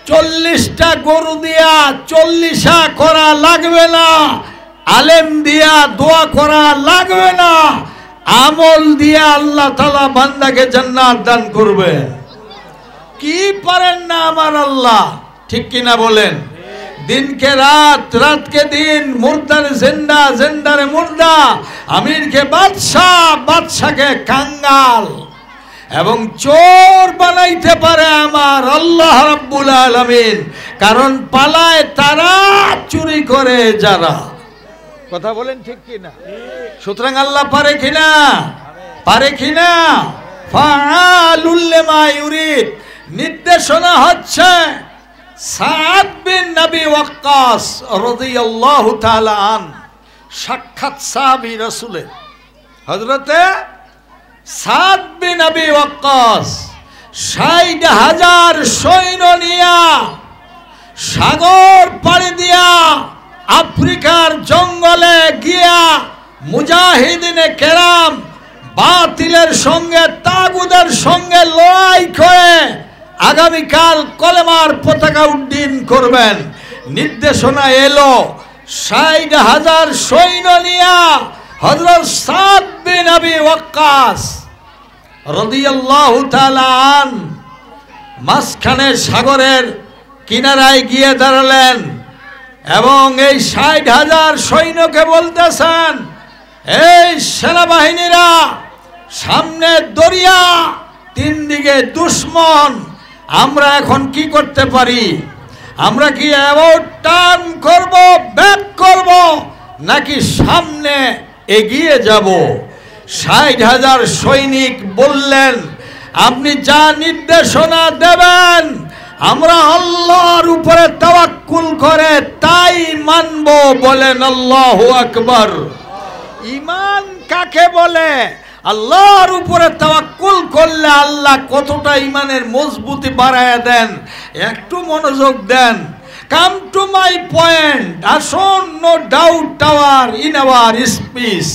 40টা গরু দিয়া 40 করা লাগবে না, আলেম দিয়া দোয়া করা লাগবে না, আমল দিয়া আল্লাহ তাআলা বান্দাকে জান্নাত দান করবে। কি পারেন না আমার আল্লাহ, ঠিক কিনা বলেন? দিনকে রাত, রাতকে দিন, মুর্দারে জিন্দা, জিন্দারে মুর্দা, আমিরকে বাদশাহ, বাদশাকে কাঙ্গাল এবং চোর বানাইতে পারে আমার আল্লাহ রাব্বুল আলামিন। কারণ পালায় তারা, চুরি করে যারা। কথা বলেন ঠিক কিনা? সুতরাং আল্লাহ পারে কিনা? পারে কিনা? ফাআলুল লিমা ইউরিদ। নির্দেশনা হচ্ছে সাদ বিন নবী ওয়াক্কাস রাদিয়াল্লাহু তাআলা আন, সাক্ষাৎ সাহাবী রাসূলের হযরতে সাদ বিন নবী ওয়াক্কাস 60,000 সৈন্য নিয়া সাগর পাড়ি দিয়া আফ্রিকার জঙ্গলে গিয়া মুজাহিদিনে কেরাম বাতিলের সঙ্গে, তাগুদের সঙ্গে লড়াই করে আগামীকাল কলেমার পতাকা উড্ডীন করবেন। নির্দেশনা এলো 60,000 সৈন্য নিয়া হযরত সাদ বিন নবী ওয়াক্কাস রাদিয়াল্লাহু তাআলা আন মাঝখানে সাগরের কিনারায় গিয়ে দাঁড়ালেন এবং এই 60,000 সৈন্যকে বলতেছেন, এই সেনাবাহিনীরা, সামনে দরিয়া, 3 দিকে দুশমন, আমরা এখন কি করতে পারি? আমরা কি অ্যাবাউট টার্ন করব, ব্যাক করব, নাকি সামনে এগিয়ে যাব? 60,000 সৈনিক বললেন, আপনি যা নির্দেশনা দেবেন আমরা আল্লাহর উপরে তাওয়াক্কুল করে তাই মানব। বলেন আল্লাহু আকবার। ঈমান কাকে বলে? আল্লাহর উপরে তাওয়াক্কুল করলে আল্লাহ কতটা ঈমানের মজবুতি বাড়ায় দেন, একটু মনোযোগ দেন। Come to my point. আসুন, no doubt tower in our speech,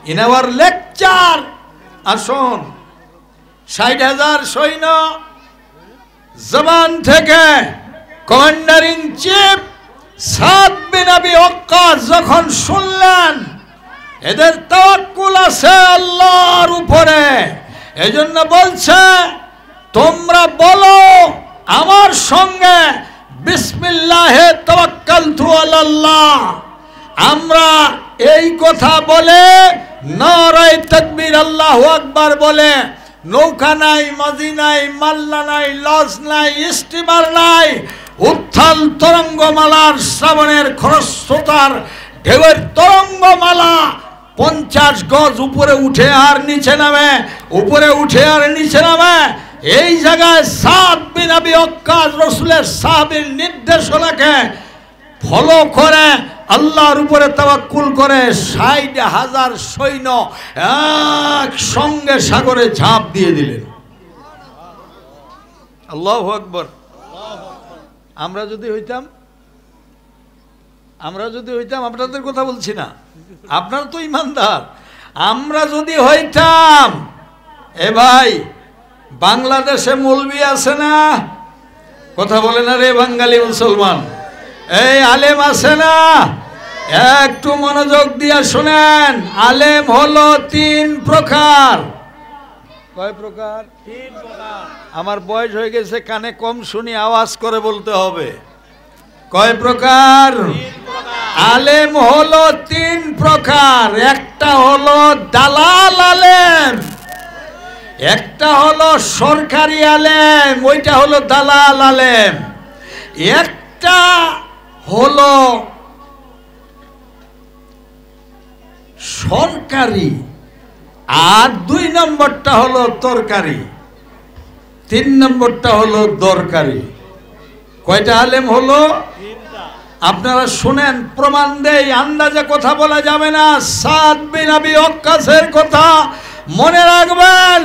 in our lecture. আসুন, 60,000 সৈন্য জবান থেকে commander in chief Saad bin Nabi Waqqas যখন শুনলেন এদের তাওয়াক্কুল আছে আল্লাহর উপরে, এজন্য বলছে, তোমরা বলো আমার সঙ্গে, বিসমিল্লাহে তাওয়াক্কালতু আলাল্লাহ। আমরা এই কথা বলে নারায়ে তাকবীর, আল্লাহু আকবার বলে নৌকা নাই, মাঝি নাই, মাল্লা নাই, লঞ্চ নাই, স্টিমার নাই, উত্থাল তরঙ্গমালার শ্রাবণের খরস্রোতার ঢেউয়ের তরঙ্গমালা 50 গজ উপরে উঠে আর নিচে নামে, উপরে উঠে আর নিচে নামে। এই জায়গায় সাদ বিন নবী ওয়াক্কাস রাসূলের সাহাবীর নির্দেশনাকে ফলো করে আল্লাহর উপরে তাওয়াক্কুল করে 60,000 সৈন্য একসঙ্গে সাগরে ঝাঁপ দিয়ে দিলেন। আল্লাহু আকবার। আমরা যদি হইতাম, আপনাদের কথা বলছি না, আপনারা তো ইমানদার, আমরা যদি হইতাম, এ ভাই বাংলাদেশে মৌলবি আছে না? কথা বলে না রে বাঙালি মুসলমান? এই আলেম আছে না? একটু মনোযোগ দিয়া শুনেন। আলেম হলো 3 প্রকার। কয় প্রকার? 3 প্রকার। আমার বয়স হয়ে গেছে, কানে কম শুনি, আওয়াজ করে বলতে হবে। কয় প্রকার? 3 প্রকার। আলেম হলো 3 প্রকার। একটা হলো দালাল আলেম, একটা হলো সরকারি আলেম, ওইটা হলো দালাল আলেম, একটা হলো সরকারি, আর 2 নম্বরটা হলো তরকারি, 3 নম্বরটা হলো দরকারি। কয়টা আলেম হলো? 3টা। আপনারা শুনেন, প্রমাণ দেই, আন্দাজে কথা বলা যাবে না। সাদ বিন নবী ওয়াক্কাসের কথা মনে রাখবেন।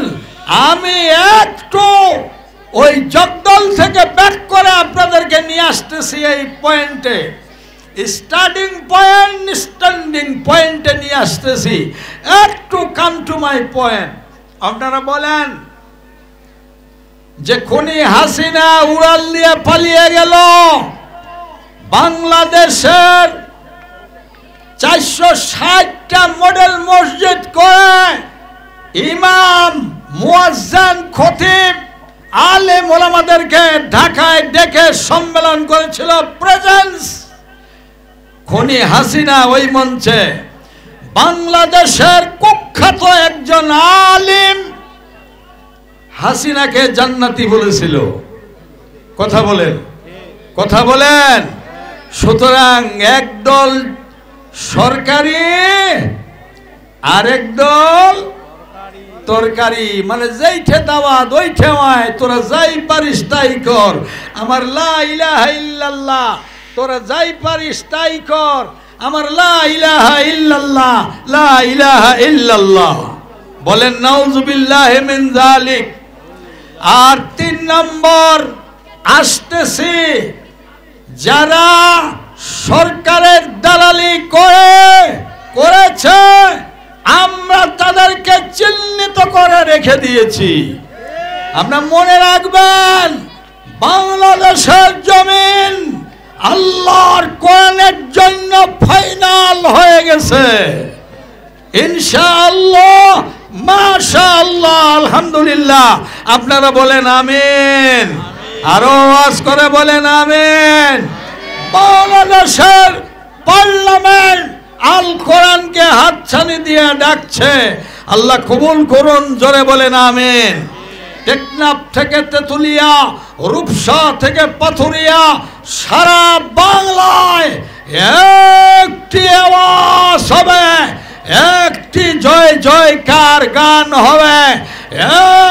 আমি একটু ওই জগদল থেকে ব্যাক করে আপনাদেরকে নিয়ে আসতেছি এই পয়েন্টে, স্টার্টিং পয়েন্ট, স্ট্যান্ডিং পয়েন্টে নিয়ে আসতেছি। একটু কাম টু মাই পয়েন্ট। আপনারা বলেন যে খুনি হাসিনা উড়াল দিয়ে পালিয়ে গেল, বাংলাদেশের 460টা মডেল মসজিদ করে ইমাম, মুয়াজ্জিন, খতিব, আলেম ওলামাদেরকে ঢাকায় ডেকে সম্মেলন করেছিল প্রেজেন্স। খুনি হাসিনা ওই মঞ্চে বাংলাদেশের কুখ্যাত একজন আলেম হাসিনাকে জান্নাতি বলেছিল। কথা বলেন, কথা বলেন। সুতরাং একদল সরকারি আর একদল তরকারি, মানে যেইঠে দাওয়াত ওইঠে হয়, তোরা যাই পারিস তাই কর। আমার লা ইলাহা ইল্লাল্লাহ, তোরা যাই পারিস তাই কর। আমার লা ইলাহা ইল্লাল্লাহ, লা ইলাহা ইল্লাল্লাহ। বলেন নাউযুবিল্লাহি মিন যালিক। আর 3 নম্বর আসতেছে, যারা সরকারের দালালি করেছে আমরা তাদেরকে চিহ্নিত করে রেখে দিয়েছি। আপনারা মনে রাখবেন, বাংলাদেশের জমিন আল্লাহর কোরআনের জন্য ফাইনাল হয়ে গেছে ইনশাআল্লাহ, মাশাআল্লাহ, আলহামদুলিল্লাহ। আপনারা বলেন আমিন, আরো আওয়াজ করে বলেন আমিন। বাংলাদেশের পার্লামেন্ট আল কোরআনকে হাতছানি দিয়ে ডাকছে, আল্লাহ কবুল করুন, জোরে বলেন আমিন। টেকনাফ থেকে তেতুলিয়া, রূপসা থেকে পাথুরিয়া, সারা বাংলায় একটি আওয়াজ হবে, একটি জয় জয়কার গান হবে,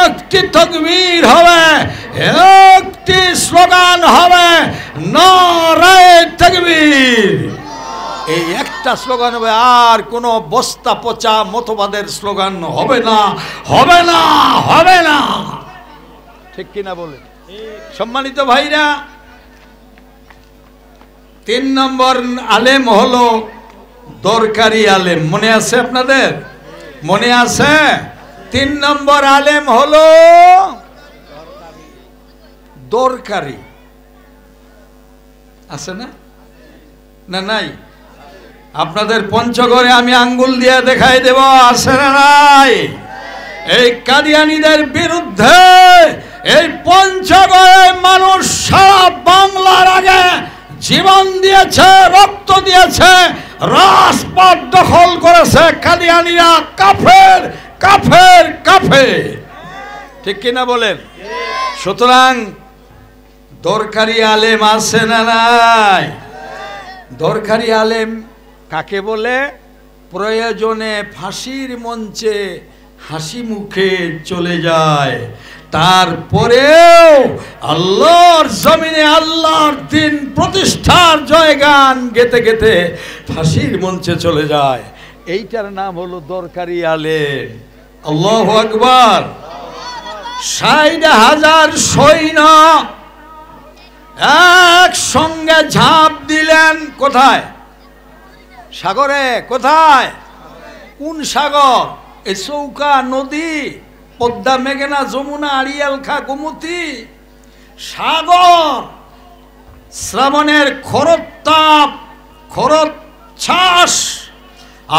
একটি তাকবীর হবে, একটি স্লোগান হবে, নারায়ে তাকবীর। এই একটা স্লোগান হবে, আর কোনো বস্তা পচা মতবাদের স্লোগান হবে না, হবে না, হবে না। ঠিক কিনা বলে? সম্মানিত ভাইরা, 3 নম্বর আলেম হলো দরকারি আলেম। মনে আছে আপনাদের? মনে আছে? 3 নম্বর আলেম হলো দরকারি। আছে না? না নাই? আপনাদের পঞ্চগড়ে আমি আঙ্গুল দিয়ে দেখাই দেব, আছে না নাই? এই কাদিয়ানীদের বিরুদ্ধে এই পঞ্চগড়ের মানুষ সারা বাংলার আগে জীবন দিয়েছে, রক্ত দিয়েছে, রাজপথ দখল করেছে। কাদিয়ানীরা কাফের, কাফের, কাফের। ঠিক কিনা বলেন? সুতরাং দরকারি আলেম আছে না নাই? দরকারি আলেম কাকে বলে? প্রয়োজনে ফাঁসির মঞ্চে হাসি মুখে চলে যায়, তারপরেও আল্লাহর জমিনে আল্লাহর দিন প্রতিষ্ঠার জয়গান গেতে গেতে ফাঁসির মঞ্চে চলে যায়। এইটার নাম হলো দরকারি আলেম। আল্লাহু আকবার। 60,000 সৈন্য একসঙ্গে ঝাঁপ দিলেন। কোথায়? সাগরে। কোথায়? কোন সাগর? এই চৌকা নদী, পদ্মা, মেঘনা, যমুনা, আড়িয়াল খা, গোমতী সাগর। শ্রাবণের খরতাপ, খরচ্ছ্বাস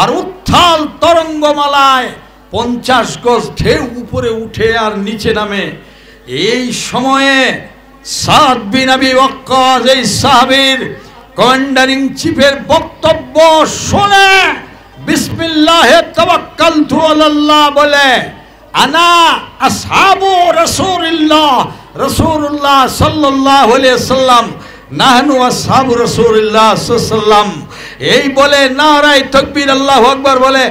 আর উত্থাল তরঙ্গমালায় 50 গজ ঢেউ উপরে উঠে আর নিচে নামে। এই সময়ে সাদ বিন আবি ওয়াক্কাস, এই সাহাবীর কমান্ডারিং চিফের বক্তব্য শুনে বিসমিল্লাহে তাওয়াক্কালতু আলাল্লাহ বলে, আনা আসহাবু রাসূলিল্লাহ, রাসূলুল্লাহ সাল্লাল্লাহু আলাইহি সাল্লাম, নাহনু আসহাবু রাসূলিল্লাহ সাল্লাল্লাহু আলাইহি সাল্লাম, এই বলে নারায়ে তাকবীর, আল্লাহু আকবার বলে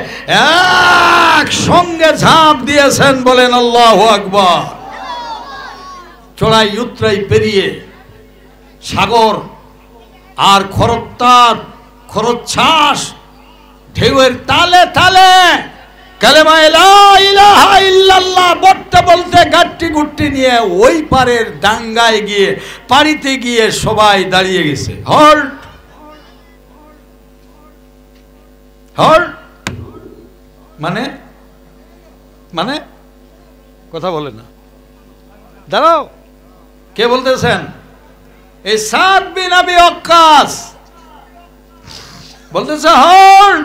এক সঙ্গে ঝাঁপ দিয়েছেন। বলেন আল্লাহু আকবার। চড়াই উতরাই পেরিয়ে সাগর আর খরতাপ, খরচ্ছ্বাস, ঢেউয়ের তালে তালে কালেমা লা ইলাহা ইল্লাল্লাহ বলতে বলতে গাট্টি গুট্টি নিয়ে ওই পারের ডাঙ্গায় গিয়ে, পাড়িতে গিয়ে সবাই দাঁড়িয়ে গেছে। হল্ট, হল্ট মানে মানে কথা বলে না। দাঁড়াও, কে বলতেছেন? এই সাদ বিন আবি ওয়াক্কাস বলতেছে, হন